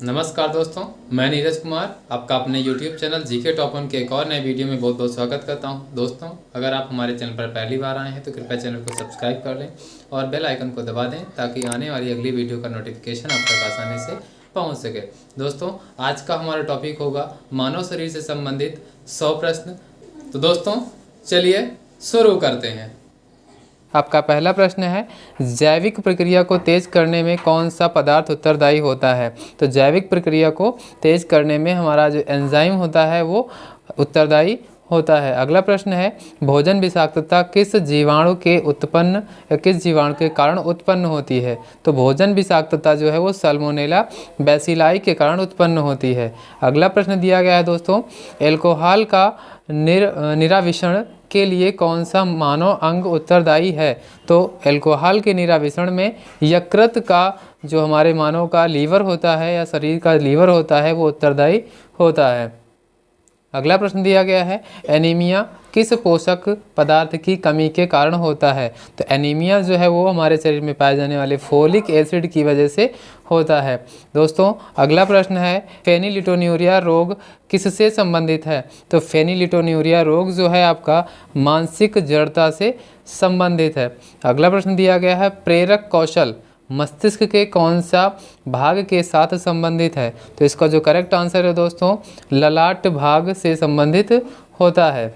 नमस्कार दोस्तों, मैं नीरज कुमार आपका अपने YouTube channel GK top one के एक और नए वीडियो में बहुत बहुत स्वागत करता हूं। दोस्तों, अगर आप हमारे चैनल पर पहली बार आए हैं तो कृपया चैनल को सब्सक्राइब कर लें और बेल आइकन को दबा दें ताकि आने वाली अगली वीडियो का नोटिफिकेशन आप तक आसानी से पहुंच सके। दोस्तों, आज का हमारा टॉपिक होगा मानव शरीर से संबंधित 100 प्रश्न। तो दोस्तों, चलिए शुरू करते हैं। आपका पहला प्रश्न है, जैविक प्रक्रिया को तेज करने में कौन सा पदार्थ उत्तरदायी होता है? तो जैविक प्रक्रिया को तेज करने में हमारा जो एंजाइम होता है वो उत्तरदायी होता है। अगला प्रश्न है, भोजन विषाक्तता किस जीवाणु के उत्पन्न या किस जीवाणु के कारण उत्पन्न होती है? तो भोजन विषाक्तता जो है वो सल्मोनेला बैसिलाई के कारण उत्पन्न होती है। अगला प्रश्न दिया गया है दोस्तों, एल्कोहल का निराविषण के लिए कौन सा मानव अंग उत्तरदायी है? तो एल्कोहल के निराविषण में यकृत का जो हमारे मानव का लीवर होता है या शरीर का लीवर होता है वो उत्तरदायी होता है। अगला प्रश्न दिया गया है, एनीमिया किस पोषक पदार्थ की कमी के कारण होता है? तो एनीमिया जो है वो हमारे शरीर में पाए जाने वाले फोलिक एसिड की वजह से होता है। दोस्तों, अगला प्रश्न है, फेनिलैटोन्यूरिया रोग किससे संबंधित है? तो फेनिलैटोन्यूरिया रोग जो है आपका मानसिक जड़ता से संबंधित है। अगला प्रश्न दिया गया है, प्रेरक कौशल मस्तिष्क के कौन सा भाग के साथ संबंधित है? तो इसका जो करेक्ट आंसर है दोस्तों, ललाट भाग से संबंधित होता है।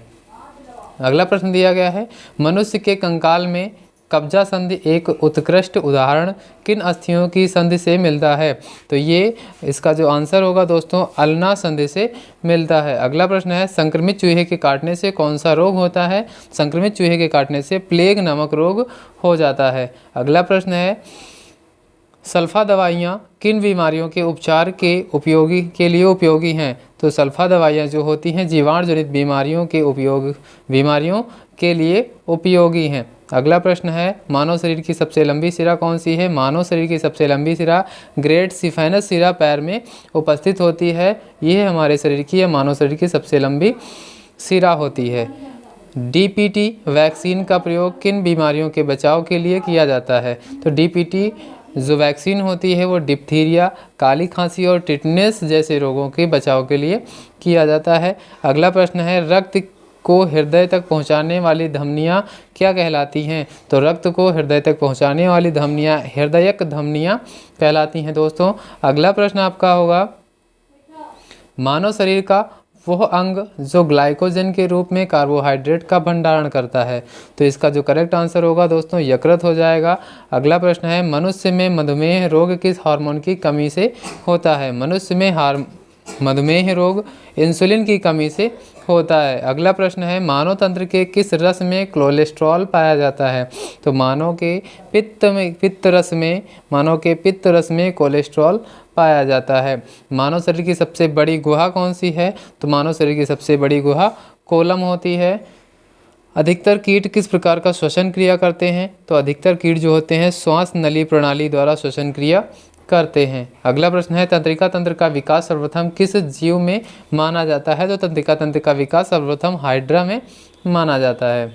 अगला प्रश्न दिया गया है, मनुष्य के कंकाल में कब्जा संधि एक उत्कृष्ट उदाहरण किन अस्थियों की संधि से मिलता है? तो ये इसका जो आंसर होगा दोस्तों, अल्ना संधि से मिलता है। अगला प्रश्न है, संक्रमित चूहे के काटने से कौन सा रोग होता है? संक्रमित चूहे के काटने से प्लेग नामक रोग हो जाता है। अगला प्रश्न है, सल्फा दवाइयाँ किन बीमारियों के उपचार के लिए उपयोगी हैं? तो सल्फा दवाइयाँ जो होती हैं जीवाणु जनित बीमारियों के लिए उपयोगी हैं। अगला प्रश्न है, मानव शरीर की सबसे लंबी सिरा कौन सी है? मानव शरीर की सबसे लंबी सिरा ग्रेट सिफेनस सिरा पैर में उपस्थित होती है। यह हमारे शरीर की या मानव शरीर की सबसे लंबी सिरा होती है। डीपीटी वैक्सीन का प्रयोग किन बीमारियों के बचाव के लिए किया जाता है? तो डीपीटी जो वैक्सीन होती है वो डिप्थीरिया, काली खांसी और टिटनेस जैसे रोगों के बचाव के लिए किया जाता है। अगला प्रश्न है, रक्त को हृदय तक पहुंचाने वाली धमनियां क्या कहलाती हैं? तो रक्त को हृदय तक पहुंचाने वाली धमनियां हृदयक धमनियां कहलाती हैं। दोस्तों, अगला प्रश्न आपका होगा, मानव शरीर का वह अंग जो ग्लाइकोजन के रूप में कार्बोहाइड्रेट का भंडारण करता है? तो इसका जो करेक्ट आंसर होगा दोस्तों, यकृत हो जाएगा। अगला प्रश्न है, मनुष्य में मधुमेह रोग किस हार्मोन की कमी से होता है? मनुष्य में मधुमेह रोग इंसुलिन की कमी से होता है। अगला प्रश्न है, मानव तंत्र के किस रस में कोलेस्ट्रॉल पाया जाता है? तो मानव के पित्त रस में कोलेस्ट्रॉल पाया जाता है। मानव शरीर की सबसे बड़ी गुहा कौन सी है? तो मानव शरीर की सबसे बड़ी गुहा कोलम होती है। अधिकतर कीट किस प्रकार का श्वसन क्रिया करते हैं? तो अधिकतर कीट जो होते हैं श्वास नली प्रणाली द्वारा श्वसन क्रिया करते हैं। अगला प्रश्न है, तंत्रिका तंत्र का विकास सर्वप्रथम किस जीव में माना जाता है? तो तंत्रिका तंत्र का विकास सर्वप्रथम हाइड्रा में माना जाता है।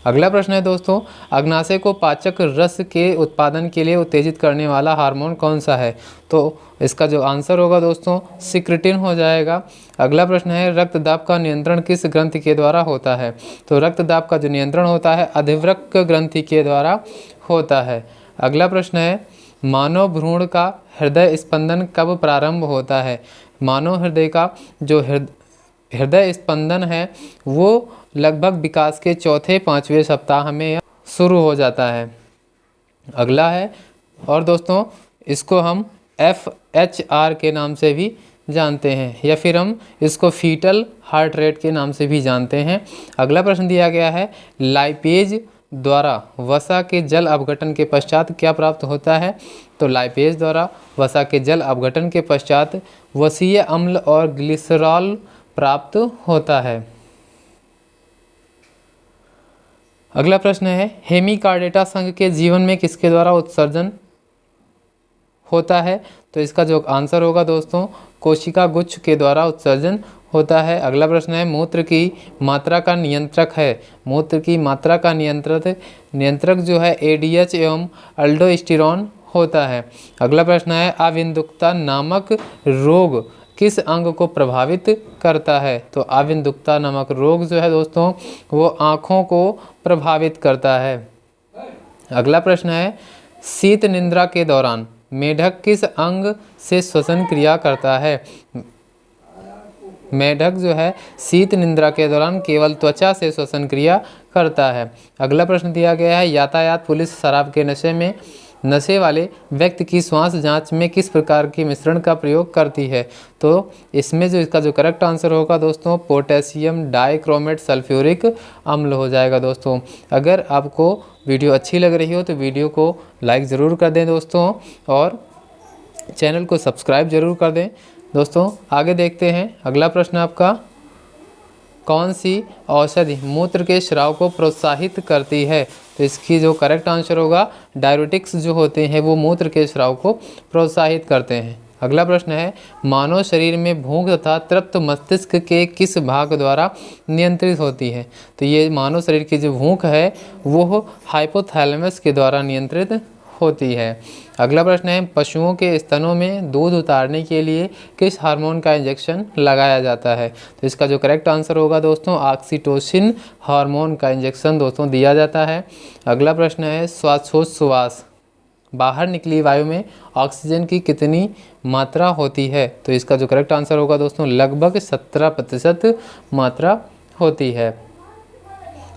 अगला प्रश्न है दोस्तों, अग्नाशय को पाचक रस के उत्पादन के लिए उत्तेजित करने वाला हार्मोन कौन सा है? तो इसका जो आंसर होगा दोस्तों, सिक्रिटिन हो जाएगा। अगला प्रश्न है, रक्तदाब का नियंत्रण किस ग्रंथि के द्वारा होता है? तो रक्तदाब का जो नियंत्रण होता है अधिवृक्क ग्रंथि के द्वारा होता है। अगला प्रश्न है, मानव भ्रूण का हृदय स्पंदन कब प्रारंभ होता है? मानव हृदय का जो हृदय स्पंदन है वो लगभग विकास के चौथे 5वें सप्ताह में शुरू हो जाता है। अगला है, और दोस्तों इसको हम FHR के नाम से भी जानते हैं या फिर हम इसको फीटल हार्ट रेट के नाम से भी जानते हैं। अगला प्रश्न दिया गया है, लाइपेज द्वारा वसा के जल अपघटन के पश्चात क्या प्राप्त होता है? तो लाइपेज द्वारा वसा के जल अपघटन के पश्चात वसीय अम्ल और ग्लिसरॉल प्राप्त होता है। अगला प्रश्न है, हेमिकार्डेटा संघ के जीवन में किसके द्वारा उत्सर्जन होता है? तो इसका जो आंसर होगा दोस्तों, कोशिका गुच्छ के द्वारा उत्सर्जन होता है। अगला प्रश्न है, मूत्र की मात्रा का नियंत्रक है। मूत्र की मात्रा का नियंत्रक जो है ADH एवं अल्डोस्टेरोन होता है। अगला प्रश्न है अविंदुकता नामक रोग किस अंग को प्रभावित करता है? तो अविंदुकता नामक रोग जो है दोस्तों वो आँखों को प्रभावित करता है। अगला प्रश्न है शीत निद्रा के दौरान मेढक किस अंग से श्वसन क्रिया करता है? मेढक जो है शीत निद्रा के दौरान केवल त्वचा से श्वसन क्रिया करता है। अगला प्रश्न दिया गया है यातायात पुलिस शराब के नशे वाले व्यक्ति की श्वास जांच में किस प्रकार के मिश्रण का प्रयोग करती है? तो इसमें जो इसका जो करेक्ट आंसर होगा दोस्तों पोटेशियम डाइक्रोमेट सल्फ्यूरिक अम्ल हो जाएगा दोस्तों। अगर आपको वीडियो अच्छी लग रही हो तो वीडियो को लाइक ज़रूर कर दें दोस्तों और चैनल को सब्सक्राइब ज़रूर कर दें दोस्तों। आगे देखते हैं अगला प्रश्न आपका कौन सी औषधि मूत्र के स्राव को प्रोत्साहित करती है? तो इसकी जो करेक्ट आंसर होगा डायरेटिक्स जो होते हैं वो मूत्र के स्राव को प्रोत्साहित करते हैं। अगला प्रश्न है मानव शरीर में भूख तथा तृप्त मस्तिष्क के किस भाग द्वारा नियंत्रित होती है? तो ये मानव शरीर की जो भूख है वो हाइपोथैलेमस के द्वारा नियंत्रित होती है। अगला प्रश्न है पशुओं के स्तनों में दूध उतारने के लिए किस हार्मोन का इंजेक्शन लगाया जाता है? तो इसका जो करेक्ट आंसर होगा दोस्तों ऑक्सीटोसिन हार्मोन का इंजेक्शन दोस्तों दिया जाता है। अगला प्रश्न है श्वासोच्छ्वास बाहर निकली वायु में ऑक्सीजन की कितनी मात्रा होती है? तो इसका जो करेक्ट आंसर होगा दोस्तों लगभग 17% मात्रा होती है।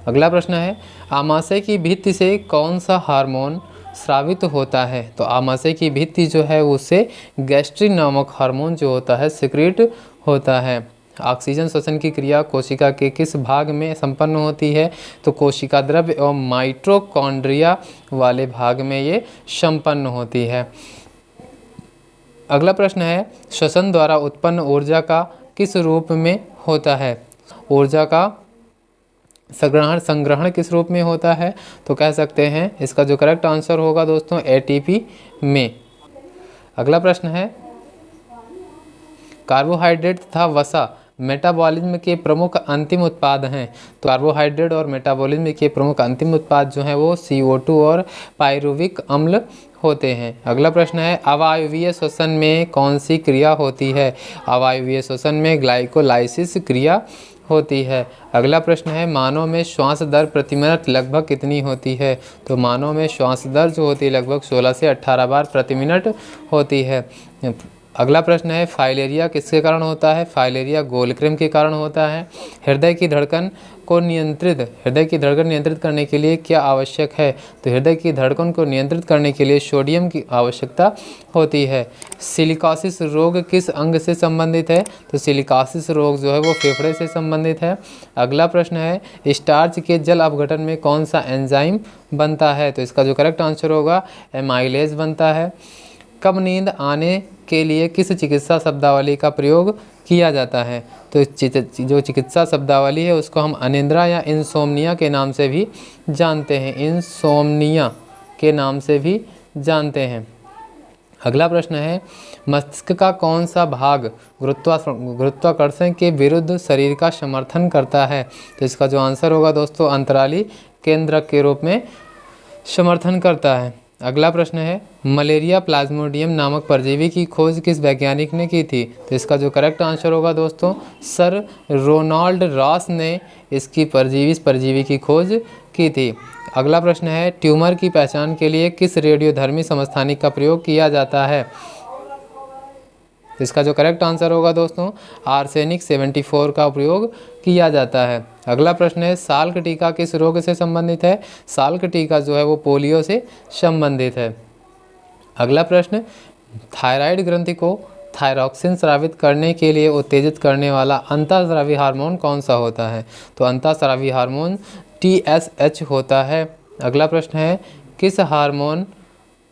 अगला प्रश्न है आमाशय की भित्ति से कौन सा हार्मोन स्रावित होता है? तो आमाशय की भित्ति जो है उससे गैस्ट्रिन नामक हार्मोन जो होता है सिक्रीट होता है। ऑक्सीजन श्वसन की क्रिया कोशिका के किस भाग में संपन्न होती है? तो कोशिका द्रव्य एवं माइटोकॉन्ड्रिया वाले भाग में ये संपन्न होती है। अगला प्रश्न है श्वसन द्वारा उत्पन्न ऊर्जा का किस रूप में होता है? ऊर्जा का संग्रहण किस रूप में होता है? तो कह सकते हैं इसका जो करेक्ट आंसर होगा दोस्तों एटीपी में। अगला प्रश्न है कार्बोहाइड्रेट तथा वसा मेटाबॉलिज्म के प्रमुख अंतिम उत्पाद हैं। तो कार्बोहाइड्रेट और मेटाबॉलिज्म के प्रमुख अंतिम उत्पाद जो हैं वो CO2 और पायरुविक अम्ल होते हैं। अगला प्रश्न है अवायवीय श्वसन में कौन सी क्रिया होती है? अवायवीय श्वसन में ग्लाइकोलाइसिस क्रिया होती है। अगला प्रश्न है मानव में श्वास दर प्रति मिनट लगभग कितनी होती है? तो मानव में श्वास दर जो होती है लगभग 16 से 18 बार प्रति मिनट होती है। अगला प्रश्न है फाइलेरिया किसके कारण होता है? फाइलेरिया गोलक्रम के कारण होता है। हृदय की धड़कन नियंत्रित करने के लिए क्या आवश्यक है? तो हृदय की धड़कन को नियंत्रित करने के लिए सोडियम की आवश्यकता होती है। सिलिकोसिस रोग किस अंग से संबंधित है? तो सिलिकोसिस रोग जो है वो फेफड़े से संबंधित है। अगला प्रश्न है स्टार्च के जल अपघटन में कौन सा एंजाइम बनता है? तो इसका जो करेक्ट आंसर होगा एमाइलेज बनता है। कब नींद आने के लिए किस चिकित्सा शब्दावली का प्रयोग किया जाता है? तो जो चिकित्सा शब्दावली है उसको हम अनिद्रा या इंसोम्निया के नाम से भी जानते हैं। इंसोम्निया के नाम से भी जानते हैं। अगला प्रश्न है मस्तिष्क का कौन सा भाग गुरुत्वाकर्षण के विरुद्ध शरीर का समर्थन करता है? तो इसका जो आंसर होगा दोस्तों अंतराली केंद्रक के रूप में समर्थन करता है। अगला प्रश्न है मलेरिया प्लाज्मोडियम नामक परजीवी की खोज किस वैज्ञानिक ने की थी? तो इसका जो करेक्ट आंसर होगा दोस्तों सर रोनाल्ड रॉस ने इसकी परजीवी की खोज की थी। अगला प्रश्न है ट्यूमर की पहचान के लिए किस रेडियोधर्मी समस्थानिक का प्रयोग किया जाता है? इसका जो करेक्ट आंसर होगा दोस्तों आर्सेनिक 74 का प्रयोग किया जाता है। अगला प्रश्न है साल्क टीका किस रोग से संबंधित है? साल्क टीका जो है वो पोलियो से संबंधित है। अगला प्रश्न थायराइड ग्रंथि को थायरॉक्सिन स्रावित करने के लिए उत्तेजित करने वाला अंतःस्रावी हार्मोन कौन सा होता है? तो अंतःस्रावी हार्मोन TSH होता है। अगला प्रश्न है किस हार्मोन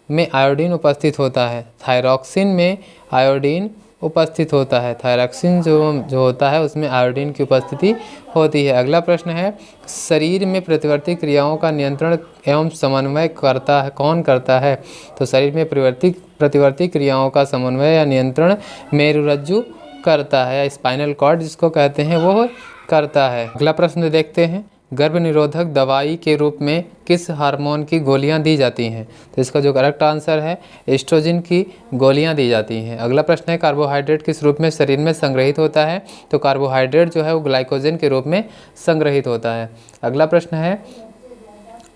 में आयोडीन उपस्थित होता है? थायरॉक्सिन में आयोडीन उपस्थित होता है। थायरॉक्सिन जो होता है उसमें आयोडीन की उपस्थिति होती है। अगला प्रश्न है शरीर में प्रतिवर्ती क्रियाओं का नियंत्रण एवं समन्वय कौन करता है? तो शरीर में प्रतिवर्ती क्रियाओं का समन्वय या नियंत्रण मेरुरज्जु करता है या स्पाइनल कॉर्ड जिसको कहते हैं वो करता है। अगला प्रश्न देखते हैं गर्भ निरोधक दवाई के रूप में किस हार्मोन की गोलियां दी जाती हैं? तो इसका जो करेक्ट आंसर है एस्ट्रोजन की गोलियां दी जाती हैं। अगला प्रश्न है कार्बोहाइड्रेट किस रूप में शरीर में संग्रहित होता है? तो कार्बोहाइड्रेट जो है वो ग्लाइकोजन के रूप में संग्रहित होता है। अगला प्रश्न है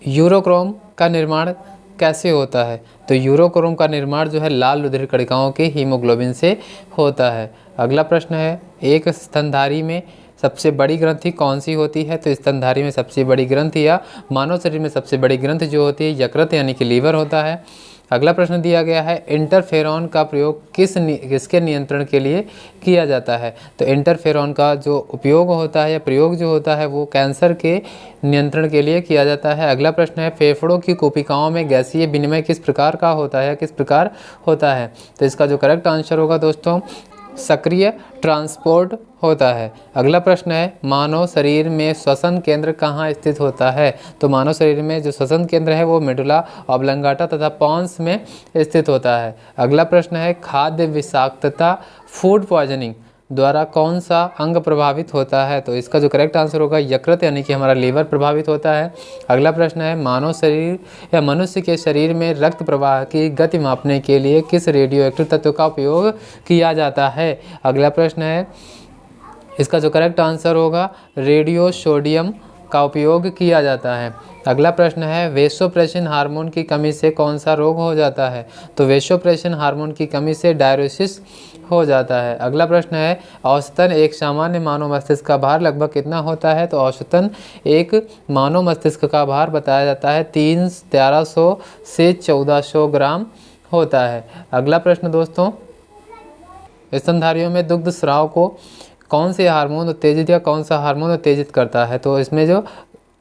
यूरोक्रोम का निर्माण कैसे होता है? तो यूरोक्रोम का निर्माण जो है लाल रुधिर कणिकाओं के हीमोग्लोबिन से होता है। अगला प्रश्न है एक स्तनधारी में सबसे बड़ी ग्रंथि कौन सी होती है? तो स्तनधारी में सबसे बड़ी ग्रंथि या मानव शरीर में सबसे बड़ी ग्रंथि जो होती है यकृत यानी कि लीवर होता है। अगला प्रश्न दिया गया है इंटरफेरॉन का प्रयोग किसके नियंत्रण के लिए किया जाता है? तो इंटरफेरॉन का जो उपयोग होता है या प्रयोग जो होता है वो कैंसर के नियंत्रण के लिए किया जाता है। अगला प्रश्न है फेफड़ों की कोशिकाओं में गैसीय विनिमय किस प्रकार का होता है, किस प्रकार होता है? तो इसका जो करेक्ट आंसर होगा दोस्तों सक्रिय ट्रांसपोर्ट होता है। अगला प्रश्न है मानव शरीर में श्वसन केंद्र कहाँ स्थित होता है? तो मानव शरीर में जो श्वसन केंद्र है वो मेडुला ऑब्लंगाटा तथा पॉन्स में स्थित होता है। अगला प्रश्न है खाद्य विषाक्तता फूड पॉइजनिंग द्वारा कौन सा अंग प्रभावित होता है? तो इसका जो करेक्ट आंसर होगा यकृत यानी कि हमारा लीवर प्रभावित होता है। अगला प्रश्न है मानव शरीर या मनुष्य के शरीर में रक्त प्रवाह की गति मापने के लिए किस रेडियो एक्टिव तत्व का उपयोग किया जाता है? अगला प्रश्न है इसका जो करेक्ट आंसर होगा रेडियो सोडियम का उपयोग किया जाता है। अगला प्रश्न है वेसोप्रेसिन हार्मोन की कमी से कौन सा रोग हो जाता है? तो वेसोप्रेसिन हार्मोन की कमी से डायरोसिस हो जाता है। अगला प्रश्न है औसतन एक सामान्य मानव मस्तिष्क का भार लगभग कितना होता है? तो औसतन एक मानव मस्तिष्क का भार बताया जाता है 1300 से 1400 ग्राम होता है। अगला प्रश्न दोस्तों स्तनधारियों में दुग्ध स्राव को कौन से हार्मोन उत्तेजित या कौन सा हार्मोन उत्तेजित करता है? तो इसमें जो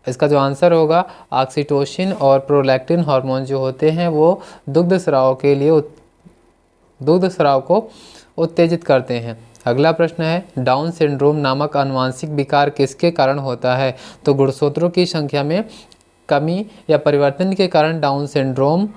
इसका जो आंसर होगा ऑक्सीटोसिन और प्रोलैक्टिन हार्मोन जो होते हैं वो दुग्ध स्राव को उत्तेजित करते हैं। अगला प्रश्न है डाउन सिंड्रोम नामक आनुवंशिक विकार किसके कारण होता है? तो गुणसूत्रों की संख्या में कमी या परिवर्तन के कारण डाउन सिंड्रोम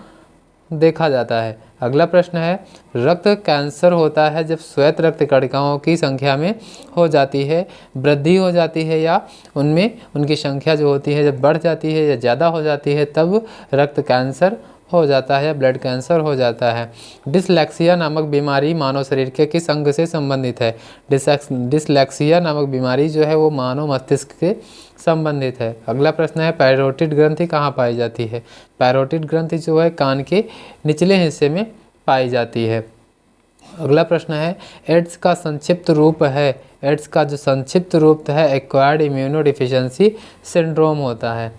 देखा जाता है। अगला प्रश्न है रक्त कैंसर होता है जब श्वेत रक्त कणिकाओं की संख्या में हो जाती है वृद्धि हो जाती है या उनमें उनकी संख्या जो होती है जब बढ़ जाती है या ज़्यादा हो जाती है तब रक्त कैंसर हो जाता है, ब्लड कैंसर हो जाता है। डिसलेक्सिया नामक बीमारी मानव शरीर के किस अंग से संबंधित है? डिसलेक्सिया नामक बीमारी जो है वो मानव मस्तिष्क से संबंधित है। अगला प्रश्न है पैरोटिड ग्रंथि कहाँ पाई जाती है? पैरोटिड ग्रंथि जो है कान के निचले हिस्से में पाई जाती है। अगला प्रश्न है एड्स का संक्षिप्त रूप है, एड्स का जो संक्षिप्त रूप है एक्वायर्ड इम्यूनोडिफिशियेंसी सिंड्रोम होता है।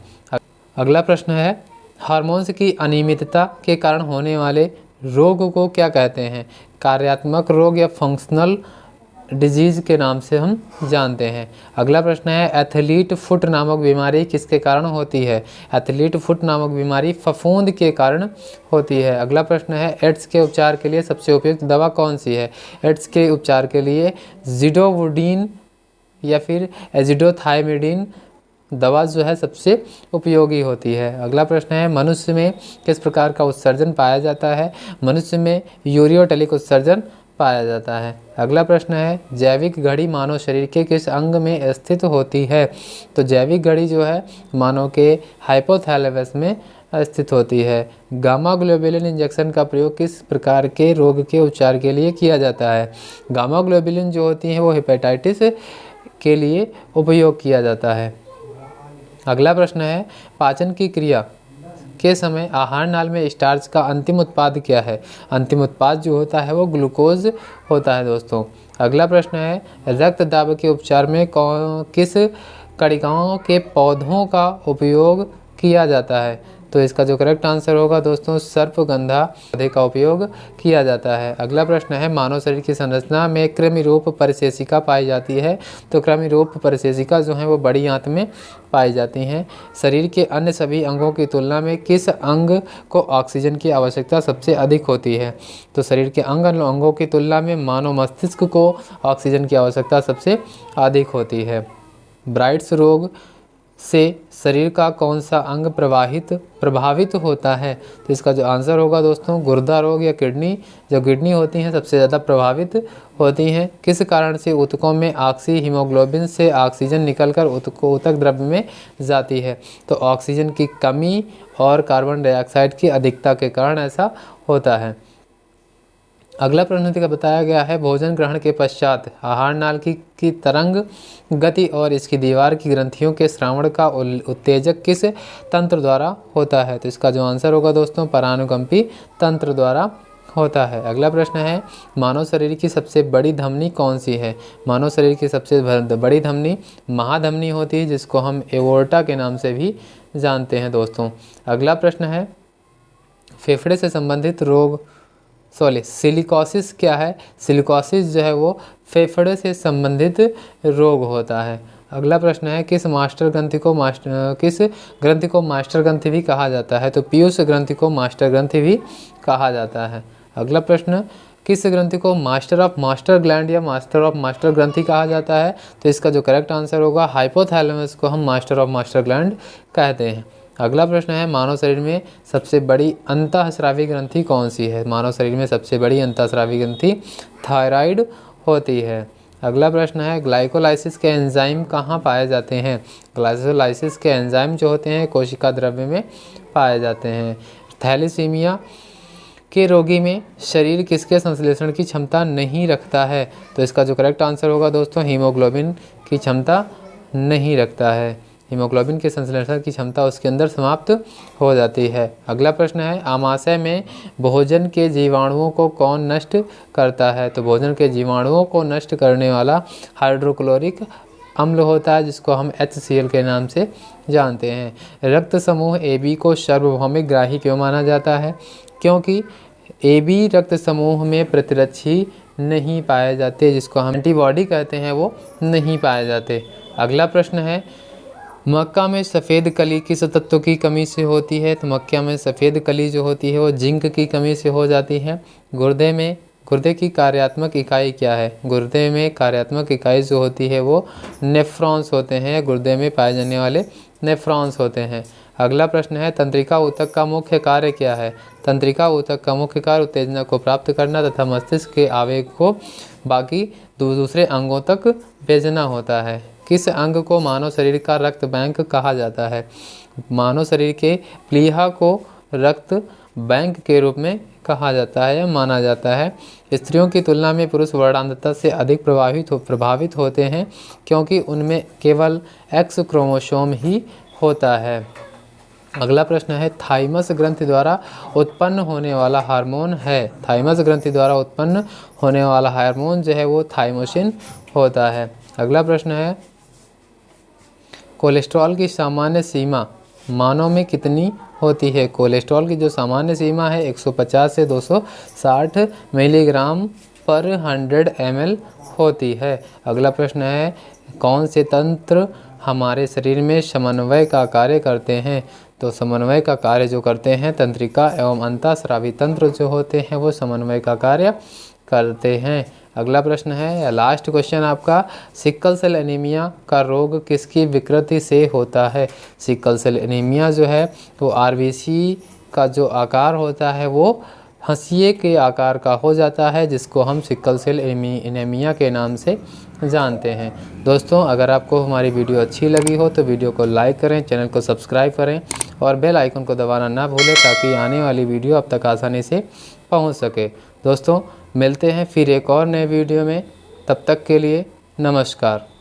अगला प्रश्न है हार्मोन्स की अनियमितता के कारण होने वाले रोग को क्या कहते हैं? कार्यात्मक रोग या फंक्शनल डिजीज के नाम से हम जानते हैं। अगला प्रश्न है एथलीट फुट नामक बीमारी किसके कारण होती है? एथलीट फुट नामक बीमारी फफूंद के कारण होती है। अगला प्रश्न है एड्स के उपचार के लिए सबसे उपयुक्त दवा कौन सी है? एड्स के उपचार के लिए जिडोवुडीन या फिर एजिडोथायमिडीन दवा जो है सबसे उपयोगी होती है। अगला प्रश्न है मनुष्य में किस प्रकार का उत्सर्जन पाया जाता है? मनुष्य में यूरियोटेलिक उत्सर्जन पाया जाता है। अगला प्रश्न है जैविक घड़ी मानव शरीर के किस अंग में स्थित होती है? तो जैविक घड़ी जो है मानव के हाइपोथैलेमस में स्थित होती है। गामा ग्लोबुलिन इंजेक्शन का प्रयोग किस प्रकार के रोग के उपचार के लिए किया जाता है? गामा ग्लोबुलिन जो होती है वो हेपेटाइटिस के लिए उपयोग किया जाता है। अगला प्रश्न है पाचन की क्रिया के समय आहार नाल में स्टार्च का अंतिम उत्पाद क्या है? अंतिम उत्पाद जो होता है वो ग्लूकोज होता है दोस्तों। अगला प्रश्न है रक्त दाब के उपचार में किस कणिकाओं के पौधों का उपयोग किया जाता है? तो इसका जो करेक्ट आंसर होगा दोस्तों सर्पगंधा पौधे का उपयोग किया जाता है। अगला प्रश्न है मानव शरीर की संरचना में कृमि रूप परिशेषिका पाई जाती है। तो कृमि रूप परिशेषिका जो है वो बड़ी आंत में पाई जाती हैं। शरीर के अन्य सभी अंगों की तुलना में किस अंग को ऑक्सीजन की आवश्यकता सबसे अधिक होती है? तो शरीर के अंगों की तुलना में मानव मस्तिष्क को ऑक्सीजन की आवश्यकता सबसे अधिक होती है। ब्राइट्स रोग से शरीर का कौन सा अंग प्रभावित होता है? तो इसका जो आंसर होगा दोस्तों, गुर्दा रोग या किडनी। जो किडनी होती हैं सबसे ज़्यादा प्रभावित होती हैं। किस कारण से ऊतकों में ऑक्सी हीमोग्लोबिन से ऑक्सीजन निकलकर ऊतक द्रव्य में जाती है? तो ऑक्सीजन की कमी और कार्बन डाइऑक्साइड की अधिकता के कारण ऐसा होता है। अगला प्रश्न का बताया गया है, भोजन ग्रहण के पश्चात आहार नाल की तरंग गति और इसकी दीवार की ग्रंथियों के श्रावण का उत्तेजक किस तंत्र द्वारा होता है? तो इसका जो आंसर होगा दोस्तों, परानुकंपी तंत्र द्वारा होता है। अगला प्रश्न है, मानव शरीर की सबसे बड़ी धमनी कौन सी है? मानव शरीर की सबसे बड़ी धमनी महाधमनी होती है, जिसको हम एओर्टा के नाम से भी जानते हैं दोस्तों। अगला प्रश्न है, फेफड़े से संबंधित रोग सिलिकोसिस क्या है? सिलिकोसिस जो है वो फेफड़े से संबंधित रोग होता है। अगला प्रश्न है, किस ग्रंथि को मास्टर ग्रंथि भी कहा जाता है? तो पीयूष ग्रंथि को मास्टर ग्रंथि भी कहा जाता है। अगला प्रश्न, किस ग्रंथि को मास्टर ऑफ मास्टर ग्लैंड या मास्टर ऑफ मास्टर ग्रंथि कहा जाता है? तो इसका जो करेक्ट आंसर होगा, हाइपोथैलेमस को हम मास्टर ऑफ मास्टर ग्लैंड कहते हैं। अगला प्रश्न है, मानव शरीर में सबसे बड़ी अंतःस्रावी ग्रंथि कौन सी है? मानव शरीर में सबसे बड़ी अंतःस्रावी ग्रंथि थायराइड होती है। अगला प्रश्न है, ग्लाइकोलाइसिस के एंजाइम कहाँ पाए जाते हैं? ग्लाइकोलाइसिस के एंजाइम जो होते हैं कोशिका द्रव्य में पाए जाते हैं। थैलेसीमिया के रोगी में शरीर किसके संश्लेषण की क्षमता नहीं रखता है? तो इसका जो करेक्ट आंसर होगा दोस्तों, हीमोग्लोबिन की क्षमता नहीं रखता है। हीमोग्लोबिन के संश्लेषण की क्षमता उसके अंदर समाप्त हो जाती है। अगला प्रश्न है, आमाशय में भोजन के जीवाणुओं को कौन नष्ट करता है? तो भोजन के जीवाणुओं को नष्ट करने वाला हाइड्रोक्लोरिक अम्ल होता है, जिसको हम HCl के नाम से जानते हैं। रक्त समूह AB को सार्वभौमिक ग्राही क्यों माना जाता है? क्योंकि AB रक्त समूह में प्रतिरक्षी नहीं पाए जाते, जिसको हम एंटीबॉडी कहते हैं, वो नहीं पाए जाते। अगला प्रश्न है, मक्का में सफ़ेद कली किस तत्व की कमी से होती है? तो मक्का में सफ़ेद कली जो होती है वो जिंक की कमी से हो जाती है। गुर्दे की कार्यात्मक इकाई क्या है? गुर्दे में कार्यात्मक इकाई जो होती है वो नेफ्रॉन्स होते हैं, गुर्दे में पाए जाने वाले नेफ्रॉन्स होते हैं। अगला प्रश्न है, तंत्रिका ऊतक का मुख्य कार्य क्या है? तंत्रिका ऊतक का मुख्य कार्य उत्तेजना को प्राप्त करना तथा मस्तिष्क के आवेग को बाकी दूसरे अंगों तक भेजना होता है। किस अंग को मानव शरीर का रक्त बैंक कहा जाता है? मानव शरीर के प्लीहा को रक्त बैंक के रूप में कहा जाता है या माना जाता है। स्त्रियों की तुलना में पुरुष वर्णांधता से अधिक प्रभावित होते हैं, क्योंकि उनमें केवल X क्रोमोसोम ही होता है। अगला प्रश्न है, थाइमस ग्रंथि द्वारा उत्पन्न होने वाला हार्मोन है? थाइमस ग्रंथि द्वारा उत्पन्न होने वाला हार्मोन जो है वो थाइमोसिन होता है। अगला प्रश्न है, कोलेस्ट्रॉल की सामान्य सीमा मानव में कितनी होती है? कोलेस्ट्रॉल की जो सामान्य सीमा है 150 से 260 मिलीग्राम पर 100 ml होती है। अगला प्रश्न है, कौन से तंत्र हमारे शरीर में समन्वय का कार्य करते हैं? तो समन्वय का कार्य जो करते हैं तंत्रिका एवं अंतःस्रावी तंत्र जो होते हैं वो समन्वय का कार्य करते हैं। अगला प्रश्न है, लास्ट क्वेश्चन आपका, सिकल सेल एनीमिया का रोग किसकी विकृति से होता है? सिकल सेल एनीमिया जो है तो RBC का जो आकार होता है वो हंसिए के आकार का हो जाता है, जिसको हम सिकल सेल एनीमिया के नाम से जानते हैं। दोस्तों, अगर आपको हमारी वीडियो अच्छी लगी हो तो वीडियो को लाइक करें, चैनल को सब्सक्राइब करें और बेल आइकन को दबाना ना भूलें, ताकि आने वाली वीडियो आप तक आसानी से पहुंच सके। दोस्तों, मिलते हैं फिर एक और नए वीडियो में, तब तक के लिए नमस्कार।